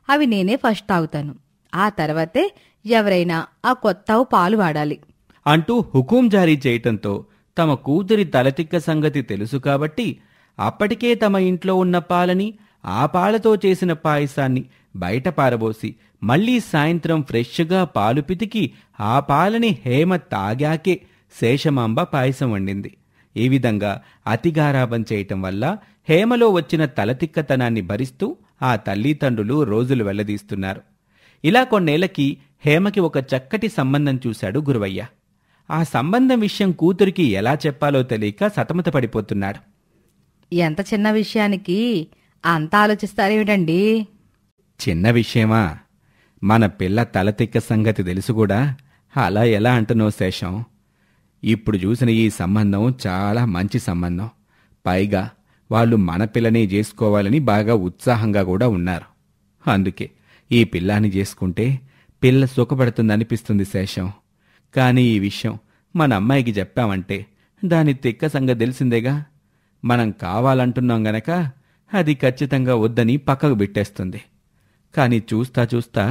అవి నేనే ఫస్ట్ తాగుతాను. ఆ తర్వాతే ఎవరైనా ఆ కొత్త ఆవు పాలు వాడాలి అంటూ హుకుం జారీ చేయటంతో తమ కూతురి తలతిక్క సంగతి తెలుసు కాబట్టి అప్పటికే తమ ఇంట్లో ఉన్న పాలని, ఆ పాలతో చేసిన పాయసాన్ని బయట పారబోసి మళ్లీ సాయంత్రం ఫ్రెష్గా పాలు పితికి ఆ పాలని హేమ తాగాకే శేషమాంబ పాయసం వండింది. ఈ విధంగా అతిగారాబం చేయటం వల్ల హేమలో వచ్చిన తలతిక్కతనాన్ని భరిస్తూ ఆ తల్లిదండ్రులు రోజులు వెళ్లదీస్తున్నారు. ఇలా కొన్నేళ్లకి హేమకి ఒక చక్కటి సంబంధం చూశాడు గురవయ్య. ఆ సంబంధం విషయం కూతురికి ఎలా చెప్పాలో తెలియక సతమతపడిపోతున్నాడు. ఎంత చిన్న విషయానికి అంత ఆలోచిస్తారేమిటండి? చిన్న విషయమా? మన పిల్ల తలతిక్క సంగతి తెలుసు కూడా అలా ఎలా అంటున్నావు శేషం? ఇప్పుడు చూసిన ఈ సంబంధం చాలా మంచి సంబంధం. పైగా వాళ్ళు మన పిల్లని చేసుకోవాలని బాగా ఉత్సాహంగా కూడా ఉన్నారు. అందుకే ఈ పిల్లాన్ని చేసుకుంటే పిల్ల సుఖపడుతుందనిపిస్తుంది శేషం. కానీ ఈ విషయం మన అమ్మాయికి చెప్పామంటే దాని తిక్క సంగతి తెలిసిందేగా. మనం కావాలంటున్నాం గనక అది ఖచ్చితంగా వద్దని పక్కకు పెట్టేస్తుంది. కానీ చూస్తా చూస్తా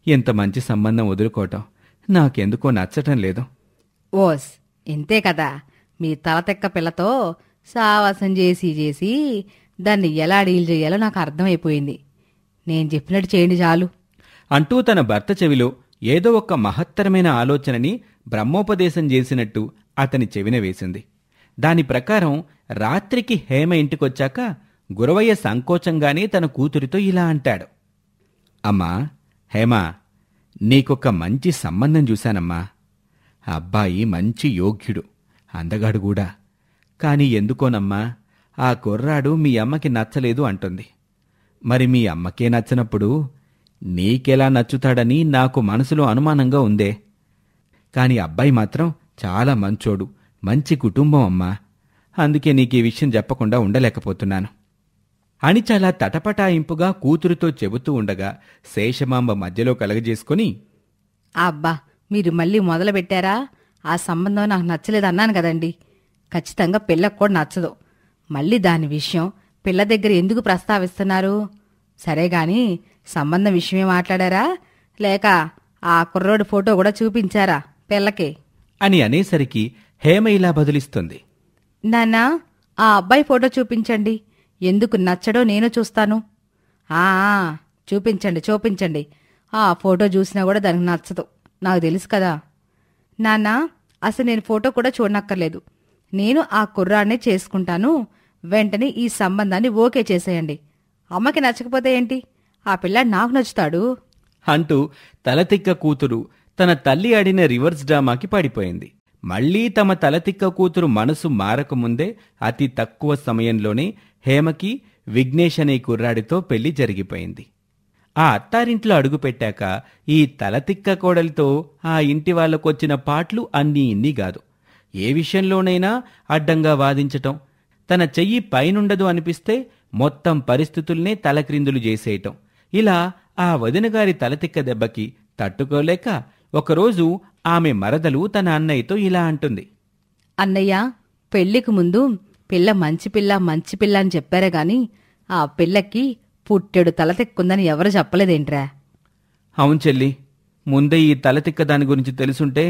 ఇంత మంచి సంబంధం వదులుకోవటం నాకెందుకో నచ్చటం లేదు. ఓస్ ఇంతే కదా, మీ తలతెక్క పిల్లతో సావాసం చేసి దాన్ని ఎలా డీల్ చేయాలో నాకు అర్థమైపోయింది. నేను చెప్పినట్టు చేయండి చాలు అంటూ తన భర్త చెవిలో ఏదో ఒక మహత్తరమైన ఆలోచనని బ్రహ్మోపదేశం చేసినట్టు అతని చెవిన వేసింది. దాని ప్రకారం రాత్రికి హేమ ఇంటికొచ్చాక గురవయ్య సంకోచంగానే తన కూతురితో ఇలా అంటాడు. అమ్మా హేమా, నీకొక మంచి సంబంధం చూశానమ్మా. అబ్బాయి మంచి యోగ్యుడు, అందగాడు కూడా. కాని ఎందుకోనమ్మా ఆ కుర్రాడు మీ అమ్మకి నచ్చలేదు అంటుంది. మరి మీ అమ్మకే నచ్చనప్పుడు నీకెలా నచ్చుతాడని నాకు మనసులో అనుమానంగా ఉందే. కాని అబ్బాయి మాత్రం చాలా మంచోడు, మంచి కుటుంబం అమ్మా. అందుకే నీకీ విషయం చెప్పకుండా ఉండలేకపోతున్నాను అని చాలా తటపటాయింపుగా కూతురుతో చెబుతూ ఉండగా శేషమాంబ మధ్యలో కలగజేసుకుని, అబ్బా మీరు మళ్ళీ మొదలు పెట్టారా? ఆ సంబంధం నాకు నచ్చలేదు అన్నాను కదండి. ఖచ్చితంగా పిల్లకు కూడా నచ్చదు. మళ్ళీ దాని విషయం పిల్ల దగ్గర ఎందుకు ప్రస్తావిస్తున్నారు? సరే గాని సంబంధం విషయమే మాట్లాడారా, లేక ఆ కుర్రోడి ఫోటో కూడా చూపించారా పిల్లకి అని అనేసరికి హేమ ఇలా బదులిస్తుంది. నాన్నా, ఆ అబ్బాయి ఫోటో చూపించండి. ఎందుకు నచ్చడో నేను చూస్తాను. ఆ చూపించండి. ఆ ఫోటో చూసినా కూడా దానికి నచ్చదు, నాకు తెలుసు కదా. నాన్నా, అసలు నేను ఫోటో కూడా చూడనక్కర్లేదు. నేను ఆ కుర్రాన్నే చేసుకుంటాను. వెంటనే ఈ సంబంధాన్ని ఓకే చేసేయండి. అమ్మకి నచ్చకపోతే ఏంటి? ఆ పిల్లాడు నాకు నచ్చుతాడు అంటూ తలతిక్క కూతురు తన తల్లి ఆడిన రివర్స్ డ్రామాకి పడిపోయింది. మళ్లీ తమ తలతిక్క కూతురు మనసు మారకముందే అతి తక్కువ సమయంలోనే హేమకి విఘ్నేష్ అనే కుర్రాడితో పెళ్లి జరిగిపోయింది. ఆ అత్తారింట్లో అడుగుపెట్టాక ఈ తలతిక్క కోడలితో ఆ ఇంటి వాళ్లకొచ్చిన పాట్లు అన్నీ ఇన్ని కాదు. ఏ విషయంలోనైనా అడ్డంగా వాదించటం, తన చెయ్యి పైనుండదు అనిపిస్తే మొత్తం పరిస్థితుల్నే తలక్రిందులు చేసేయటం. ఇలా ఆ వదినగారి తలతిక్క దెబ్బకి తట్టుకోలేక ఒకరోజు ఆమె మరదలు తన అన్నయ్యతో ఇలా అంటుంది. అన్నయ్య, పెళ్లికి ముందు పిల్ల మంచి పిల్ల అని చెప్పారే గాని ఆ పిల్లకి పుట్టెడు తలతిక్కుందని ఎవరు చెప్పలేదేంట్రా? అవును చెల్లి, ముందే ఈ తలతిక్క దాని గురించి తెలుసుంటే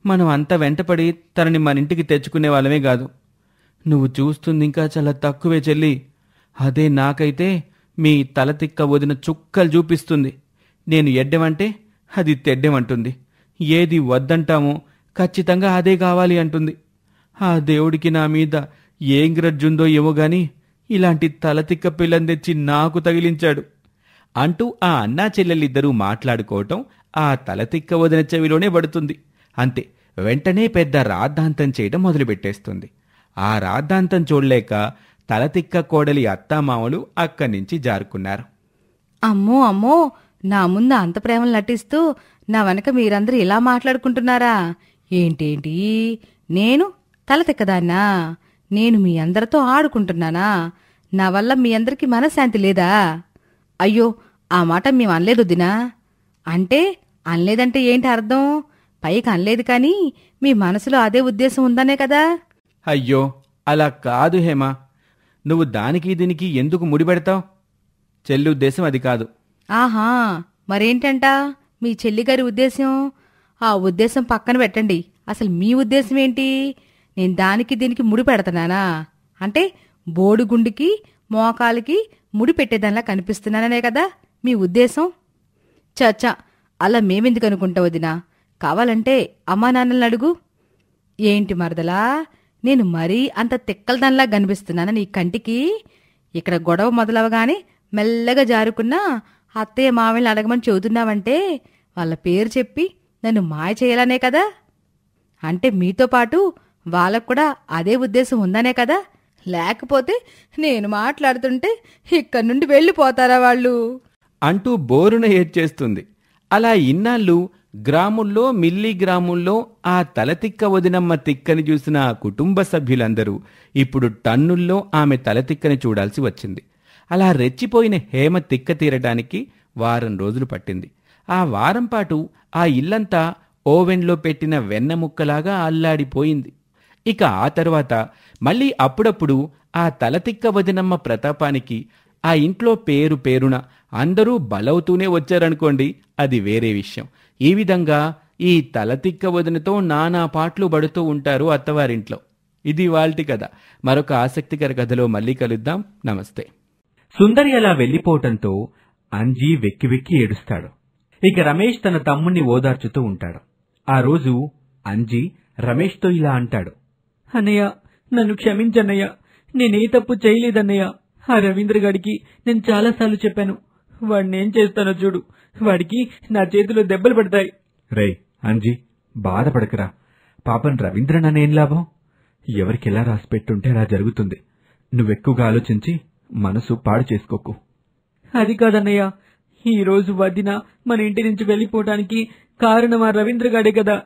మనం అంత వెంటపడి తనని మనింటికి తెచ్చుకునే వాళ్ళమే కాదు. నువ్వు చూస్తుంది ఇంకా చాలా తక్కువే చెల్లి. అదే నాకైతే మీ తలతిక్క వదిన చుక్కలు చూపిస్తుంది. నేను ఎడ్డెమంటే అది తెడ్డెమంటుంది. ఏది వద్దంటామో ఖచ్చితంగా అదే కావాలి అంటుంది. ఆ దేవుడికి నా మీద ఏం గ్రజ్జుందో ఏమో గాని ఇలాంటి తలతిక్క పిల్లని తెచ్చి నాకు తగిలించాడు అంటూ ఆ అన్నా చెల్లెలిద్దరూ మాట్లాడుకోవటం ఆ తలతిక్క వదిన చెవిలోనే పడుతుంది. అంతే, వెంటనే పెద్ద రాద్ధాంతం చేయడం మొదలుపెట్టేస్తుంది. ఆ రాద్ధాంతం చూడలేక తలతిక్క కోడలి అత్తామామలు అక్కడి నుంచి జారుకున్నారు. అమ్మో, నా ముందు అంత ప్రేమలు నటిస్తూ నా వెనక మీరందరూ ఇలా మాట్లాడుకుంటున్నారా? ఏంటేంటి, నేను తలతిక్కదాన్నా? నేను మీ అందరితో ఆడుకుంటున్నానా? నా వల్ల మీ అందరికీ మనశ్శాంతి లేదా? అయ్యో, ఆ మాట మేము అనలేదు వదినా. అంటే అనలేదంటే ఏంటి అర్థం? పైకి అనలేదు కానీ మీ మనసులో అదే ఉద్దేశం ఉందనే కదా. అయ్యో, అలా కాదు హేమ. నువ్వు దానికి దీనికి ఎందుకు ముడిపెడతావు? చెల్లి ఉద్దేశం అది కాదు. ఆహా, మరేంటంట మీ చెల్లిగారి ఉద్దేశం? ఆ ఉద్దేశం పక్కన పెట్టండి. అసలు మీ ఉద్దేశం ఏంటి? నేను దానికి దీనికి ముడి పెడతానా? అంటే బోడిగుండికి మోకాలికి ముడి పెట్టేదానిలా కనిపిస్తున్నాననే కదా మీ ఉద్దేశం? చచ్చా, అలా మేమెందుకు అనుకుంటా వదినా? కావాలంటే అమ్మా నాన్నల్ని అడుగు. ఏంటి మరదలా, నేను మరీ అంత తిక్కలదానిలా కనిపిస్తున్నానా నీ కంటికి? ఇక్కడ గొడవ మొదలవగానే మెల్లగా జారుకున్నా అత్తయ్య మావల్ని అడగమని చెబుతున్నావంటే వాళ్ళ పేరు చెప్పి నన్ను మాయ చేయాలనే కదా. అంటే మీతో పాటు వాళ్ళకు కూడా అదే ఉద్దేశం ఉందనే కదా? లేకపోతే నేను మాట్లాడుతుంటే ఇక్కడి నుండి వెళ్ళిపోతారా వాళ్ళు? అంటూ బోరున ఏడ్చేస్తుంది. అలా ఇన్నాళ్ళు గ్రాముల్లో మిల్లీగ్రాముల్లో ఆ తలతిక్క వదినమ్మ తిక్కని చూసిన ఆ కుటుంబ సభ్యులందరూ ఇప్పుడు టన్నుల్లో ఆమె తలతిక్కని చూడాల్సి వచ్చింది. అలా రెచ్చిపోయిన హేమ తిక్క తీరడానికి వారం రోజులు పట్టింది. ఆ వారం పాటు ఆ ఇల్లంతా ఓవెన్లో పెట్టిన వెన్న ముక్కలాగా అల్లాడిపోయింది. ఇక ఆ తరువాత మళ్ళీ అప్పుడప్పుడు ఆ తలతిక్క వదినమ్మ ప్రతాపానికి ఆ ఇంట్లో పేరు పేరున అందరూ బలవుతూనే వచ్చారనుకోండి, అది వేరే విషయం. ఈ విధంగా ఈ తలతిక్క వదినతో నానా పాటలు పడుతూ ఉంటారు అత్తవారింట్లో. ఇది వాల్టి కథ. మరొక ఆసక్తికర కథలో మళ్ళీ కలుద్దాం. నమస్తే. సుందరి అలా వెళ్ళిపోవటంతో అంజీ వెక్కి వెక్కి ఏడుస్తాడు. ఇక రమేష్ తన తమ్ముణ్ణి ఓదార్చుతూ ఉంటాడు. ఆ రోజు అంజీ రమేష్తో ఇలా అంటాడు. అన్నయ్య, నన్ను క్షమించన్నయ్య. నేనే తప్పు చేయలేదన్నయ్య. ఆ రవీంద్ర గాడికి నేను చాలాసార్లు చెప్పాను. వాడినేం చేస్తానో చూడు. వాడికి నా చేతిలో దెబ్బలు పడతాయి. రేయ్ అంజీ, బాధపడకరా. పాపం రవీంద్రనేం లాభం? ఎవరికెలా రాసిపెట్టుంటే అలా జరుగుతుంది. నువ్వెక్కువగా ఆలోచించి మనసు పాడు చేసుకోకు. అది కాదన్నయ్య, ఈ రోజు వదిన మన ఇంటి నుంచి వెళ్లిపోవటానికి కారణం ఆ రవీంద్ర గాడే కదా.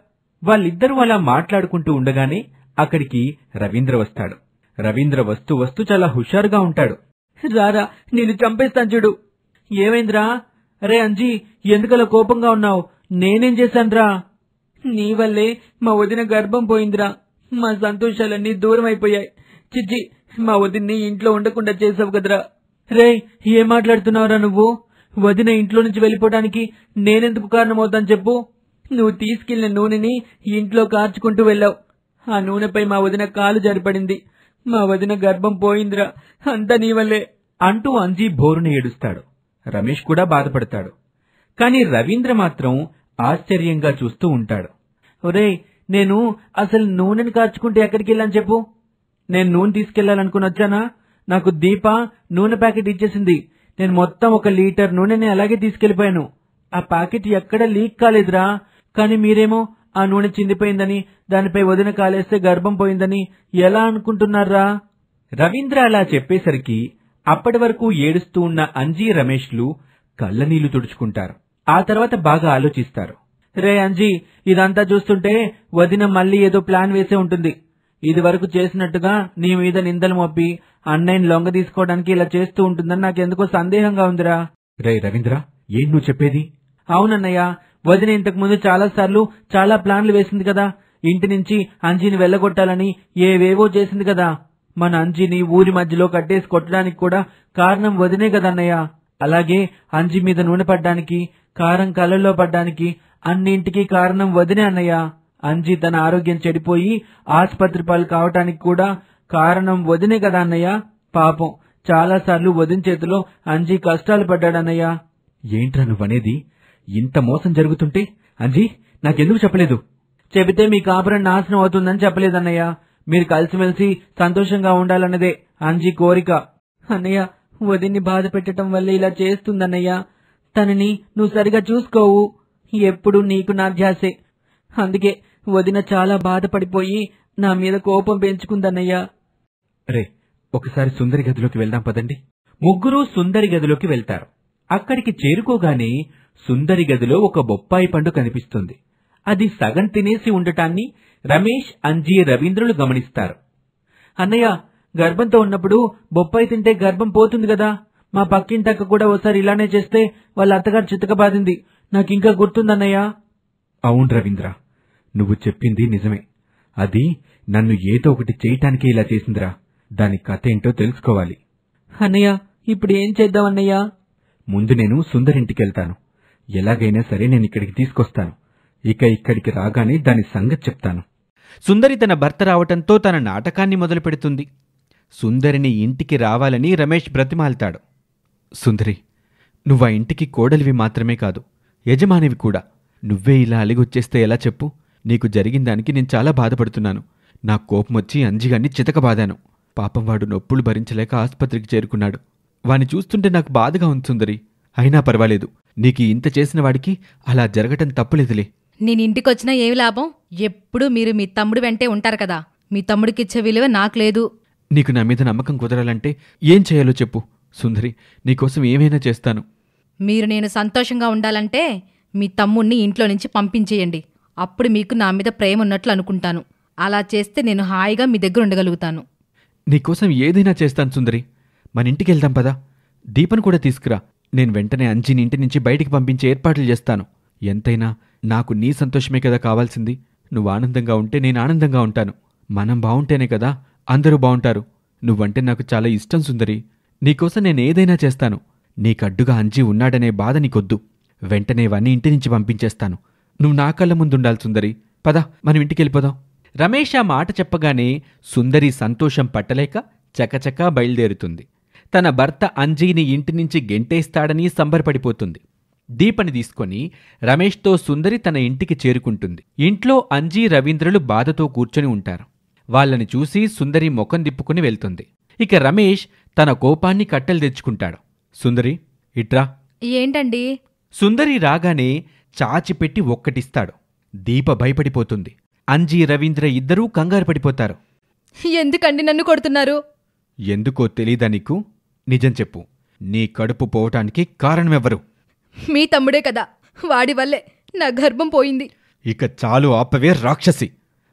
వాళ్ళిద్దరూ అలా మాట్లాడుకుంటూ ఉండగానే అక్కడికి రవీంద్ర వస్తాడు. రవీంద్ర వస్తూ వస్తూ చాలా హుషారుగా ఉంటాడు. రారా, నేను చంపేస్తాను చూడు. ఏమైందిరా? రే అంజీ, ఎందుకలా కోపంగా ఉన్నావు? నేనేం చేశానురా? నీ వల్లే మా వదిన గర్భం పోయిందిరా. మా సంతోషాలన్నీ దూరం అయిపోయాయి. చిచ్చి, మా వదిన్ని ఇంట్లో ఉండకుండా చేసావు కదరా. రే, ఏం మాట్లాడుతున్నావురా నువ్వు? వదిన ఇంట్లో నుంచి వెళ్ళిపోవడానికి నేనెందుకు కారణమవుతాను చెప్పు? నువ్వు తీసుకెళ్లిన నూనెని ఇంట్లో కార్చుకుంటూ వెళ్ళావు. ఆ నూనెపై మా వదిన కాలు జారిపడింది. మా వదిన గర్భం పోయిందిరా. అంతా నీ వల్లే అంటూ అంజీ బోరుని ఏడుస్తాడు. రమేష్ కూడా బాధపడతాడు. కాని రవీంద్ర మాత్రం ఆశ్చర్యంగా చూస్తూ ఉంటాడు. ఒరేయ్, నేను అసలు నూనెని కార్చుకుంటే ఎక్కడికి వెళ్ళాను చెప్పు? నేను నూనె తీసుకెళ్లాలనుకుని వచ్చానా? నాకు దీప నూనె ప్యాకెట్ ఇచ్చేసింది. నేను మొత్తం 1 లీటర్ నూనెని అలాగే తీసుకెళ్లిపోయాను. ఆ ప్యాకెట్ ఎక్కడా లీక్ కాలేదురా. కాని మీరేమో ఆ నూనె చిందిపోయిందని, దానిపై వదిన కాలేస్తే గర్భం పోయిందని ఎలా అనుకుంటున్నారా? రవీంద్ర అలా చెప్పేసరికి అప్పటి వరకు ఏడుస్తూ ఉన్న అంజీ రమేష్లు కళ్ళనీళ్లు తుడుచుకుంటారు. ఆ తర్వాత బాగా ఆలోచిస్తారు. రే అంజీ, ఇదంతా చూస్తుంటే వదిన మళ్ళీ ఏదో ప్లాన్ వేసే ఉంటుంది. ఇది వరకు చేసినట్టుగా నీ మీద నిందలు మోపి అన్నయ్యని లొంగ తీసుకోవడానికి ఇలా చేస్తూ ఉంటుందని నాకెందుకో సందేహంగా ఉందిరా. రే రవీంద్ర, ఏం నువ్వు చెప్పేది? అవునన్నయ్య, వదిన ఇంతకు ముందు చాలాసార్లు చాలా ప్లాన్లు వేసింది కదా. ఇంటి నుంచి అంజీని వెళ్లగొట్టాలని ఏవేవో చేసింది కదా. మన అంజీని ఊరి మధ్యలో కట్టేసి కొట్టడానికి కూడా కారణం వదినే కదన్నయ్య. అలాగే అంజీ మీద నూనె పడ్డానికి, కారం కళ్ళల్లో పడ్డానికి అన్నింటికీ కారణం వదినే అన్నయ్య. అంజీ తన ఆరోగ్యం చెడిపోయి ఆసుపత్రి పాలు కావటానికి కూడా కారణం వదినే కదా అన్నయ్య. పాపం చాలాసార్లు వదిన చేతిలో అంజీ కష్టాలు పడ్డాడన్నయ్య. ఏంట్రా నువ్వనేది? ఇంత మోసం జరుగుతుంటే అంజీ నాకెందుకు చెప్పలేదు? చెబితే మీ కాపురం నాశనం అవుతుందని చెప్పలేదన్నయ్య. మీరు కలిసిమెలిసి సంతోషంగా ఉండాలన్నదే అంజీ కోరిక. అన్నయ్య, వదిన్ని బాధ పెట్టడం వల్ల ఇలా చేస్తుందన్నయ్య. తనని నువ్వు సరిగా చూసుకోవు. ఎప్పుడు నీకు నా ధ్యాసే. అందుకే వదిన చాలా బాధపడిపోయి నా మీద కోపం పెంచుకుందన్నయ్య. రే, ఒకసారి సుందరి గదిలోకి వెళ్దాం పదండి. ముగ్గురూ సుందరి గదిలోకి వెళ్తారు. అక్కడికి చేరుకోగానే సుందరి గదిలో ఒక బొప్పాయి పండు కనిపిస్తుంది. అది సగం తినేసి ఉండటాన్ని రమేష్, అంజీ, రవీంద్రులు గమనిస్తారు. అన్నయ్య, గర్భంతో ఉన్నప్పుడు బొప్పాయి తింటే గర్భం పోతుంది కదా. మా పక్కింటక్క కూడా ఓసారి ఇలానే చేస్తే వాళ్ళ అత్తగారు చితకబాదింది. నాకింకా గుర్తుందన్నయ్య. అవును రవీంద్ర, నువ్వు చెప్పింది నిజమే. అది నన్ను ఏదో ఒకటి చేయటానికే ఇలా చేసిందిరా. దాని కథ ఏంటో తెలుసుకోవాలి. అన్నయ్య, ఇప్పుడు ఏం చేద్దామన్నయ్య? ముందు నేను సుందరింటికెళ్తాను. ఎలాగైనా సరే నేను ఇక్కడికి తీసుకొస్తాను. ఇక ఇక్కడికి రాగానే దాని సంగతి చెప్తాను. సుందరి తన భర్త రావటంతో తన నాటకాన్ని మొదలు పెడుతుంది. సుందరిని ఇంటికి రావాలని రమేష్ బ్రతిమాల్తాడు. సుందరి, నువ్వా ఇంటికి కోడలివి మాత్రమే కాదు, యజమానివి కూడా. నువ్వే ఇలా అలిగొచ్చేస్తే ఎలా చెప్పు? నీకు జరిగిన దానికి నేను చాలా బాధపడుతున్నాను. నా కోపమొచ్చి అంజిగాన్ని చితకబాదాను. పాపం వాడు నొప్పులు భరించలేక ఆసుపత్రికి చేరుకున్నాడు. వాని చూస్తుంటే నాకు బాధగా ఉంది సుందరి. అయినా పర్వాలేదు, నీకు ఇంత చేసిన వాడికి అలా జరగటం తప్పులేదులే. నేను ఇంటికొచ్చినా ఏమి లాభం? ఎప్పుడూ మీరు మీ తమ్ముడు వెంటే ఉంటారు కదా. మీ తమ్ముడికిచ్చే విలువ నాకు లేదు. నీకు నా మీద నమ్మకం కుదరాలంటే ఏం చేయాలో చెప్పు సుందరి, నీకోసం ఏమైనా చేస్తాను. మీరు నేను సంతోషంగా ఉండాలంటే మీ తమ్ముణ్ణి ఇంట్లో నుంచి పంపించేయండి. అప్పుడు మీకు నా మీద ప్రేమ ఉన్నట్లు అనుకుంటాను. అలా చేస్తే నేను హాయిగా మీ దగ్గర ఉండగలుగుతాను. నీకోసం ఏదైనా చేస్తాను సుందరి. మన ఇంటికి వెళ్దాం పదా. దీపను కూడా తీసుకురా. నేను వెంటనే అంజీని ఇంటి నుంచి బయటికి పంపించే ఏర్పాట్లు చేస్తాను. ఎంతైనా నాకు నీ సంతోషమే కదా కావాల్సింది. నువ్వు ఆనందంగా ఉంటే నేను ఆనందంగా ఉంటాను. మనం బావుంటేనే కదా అందరూ బావుంటారు. నువ్వంటే నాకు చాలా ఇష్టం సుందరి. నీకోసం నేనేదైనా చేస్తాను. నీకడ్డుగా అంజీ ఉన్నాడనే బాధ నీకొద్దు. వెంటనే వాణ్ణి ఇంటి నుంచి పంపించేస్తాను. నువ్వు నా కళ్ళ ముందుండాలి సుందరి. పద, మనం ఇంటికెళ్ళిపోదాం. రమేష్ ఆ మాట చెప్పగానే సుందరి సంతోషం పట్టలేక చకచకా బయలుదేరుతుంది. తన భర్త అంజీని ఇంటి నుంచి గెంటేస్తాడని సంబరపడిపోతుంది. దీపని తీసుకొని రమేష్తో సుందరి తన ఇంటికి చేరుకుంటుంది. ఇంట్లో అంజీ, రవీంద్రులు బాధతో కూర్చొని ఉంటారు. వాళ్ళని చూసి సుందరి ముఖం తిప్పుకుని వెళ్తుంది. ఇక రమేష్ తన కోపాన్ని కట్టెలు తెచ్చుకుంటాడు. సుందరి, ఇట్రా. ఏంటండి? సుందరి రాగానే చాచిపెట్టి ఒక్కటిస్తాడు. దీప భయపడిపోతుంది. అంజీ, రవీంద్ర ఇద్దరూ కంగారు పడిపోతారు. ఎందుకండి నన్ను కొడుతున్నారు? ఎందుకో తెలీదా నీకు? నిజం చెప్పు. నీ కడుపు పోవటానికి కారణమెవరు? మీ తమ్ముడే కదా. వాడి వల్లే నా గర్భం పోయింది. ఇక చాలు ఆపవే రాక్షసి.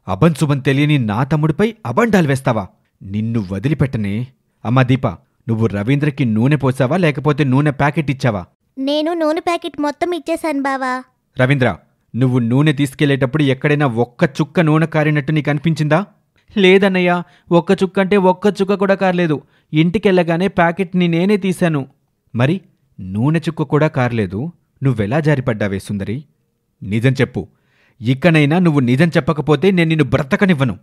అబంశుభం తెలియని నా తమ్ముడిపై అబండాలు వేస్తావా? నిన్ను వదిలిపెట్టనే. అమ్మా దీప, నువ్వు రవీంద్రకి నూనె పోసావా లేకపోతే నూనె ప్యాకెట్ ఇచ్చావా? నేను నూనె ప్యాకెట్ మొత్తం ఇచ్చేశాను బావా. రవీంద్ర, నువ్వు నూనె తీసుకెళ్లేటప్పుడు ఎక్కడైనా ఒక్క చుక్క నూనె కారినట్టు నీకు అనిపించిందా? లేదన్నయ్యా, ఒక్క చుక్క అంటే ఒక్క చుక్క కూడా కారలేదు. ఇంటికెళ్ళగానే ప్యాకెట్ని నేనే తీశాను. మరి నూనె చుక్క కూడా కారలేదు. నువ్వెలా జారిపడ్డావే సుందరి? నిజం చెప్పు. ఇకనైనా నువ్వు నిజం చెప్పకపోతే నేను నిన్ను బ్రతకనివ్వను.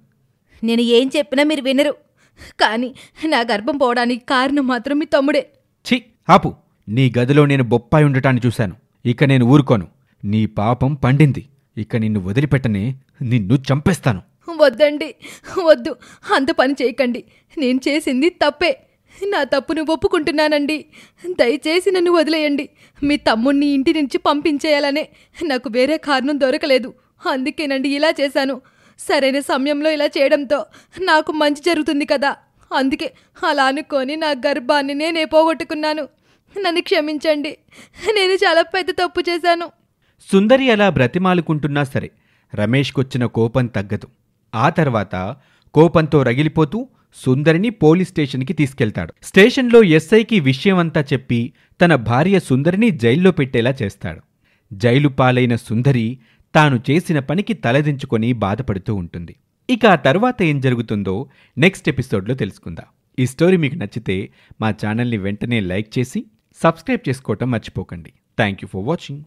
నేను ఏం చెప్పినా మీరు వినరు. కానీ నా గర్భం పోవడానికి కారణం మాత్రం మీ తమ్ముడే. ఛీ, ఆపు. నీ గదిలో నేను బొప్పాయి ఉండటాన్ని చూశాను. ఇక నేను ఊరుకోను. నీ పాపం పండింది. ఇక నిన్ను వదిలిపెట్టనే. నిన్ను చంపేస్తాను. వద్దండి, వద్దు. అంత పని చేయకండి. నేను చేసింది తప్పే. నా తప్పును ఒప్పుకుంటున్నానండి. దయచేసి నన్ను వదిలేయండి. మీ తమ్ముణ్ణి ఇంటి నుంచి పంపించేయాలనే నాకు వేరే కారణం దొరకలేదు. అందుకేనండి ఇలా చేశాను. సరైన సమయంలో ఇలా చేయడంతో నాకు మంచి జరుగుతుంది కదా. అందుకే అలా అనుకొని నా గర్భాన్ని నేనే పోగొట్టుకున్నాను. నన్ను క్షమించండి. నేను చాలా పెద్ద తప్పు చేశాను. సుందరి అలా బ్రతిమాలుకుంటున్నా సరే రమేష్కొచ్చిన కోపం తగ్గదు. ఆ తర్వాత కోపంతో రగిలిపోతూ సుందరిని పోలీస్ స్టేషన్కి తీసుకెళ్తాడు. స్టేషన్లో ఎస్ఐకి విషయమంతా చెప్పి తన భార్య సుందరిని జైల్లో పెట్టేలా చేస్తాడు. జైలు పాలైన సుందరి తాను చేసిన పనికి తలదించుకొని బాధపడుతూ ఉంటుంది. ఇక ఆ తర్వాత ఏం జరుగుతుందో నెక్స్ట్ ఎపిసోడ్లో తెలుసుకుందాం. ఈ స్టోరీ మీకు నచ్చితే మా ఛానల్ని వెంటనే లైక్ చేసి సబ్స్క్రైబ్ చేసుకోవటం మర్చిపోకండి. Thank you for watching.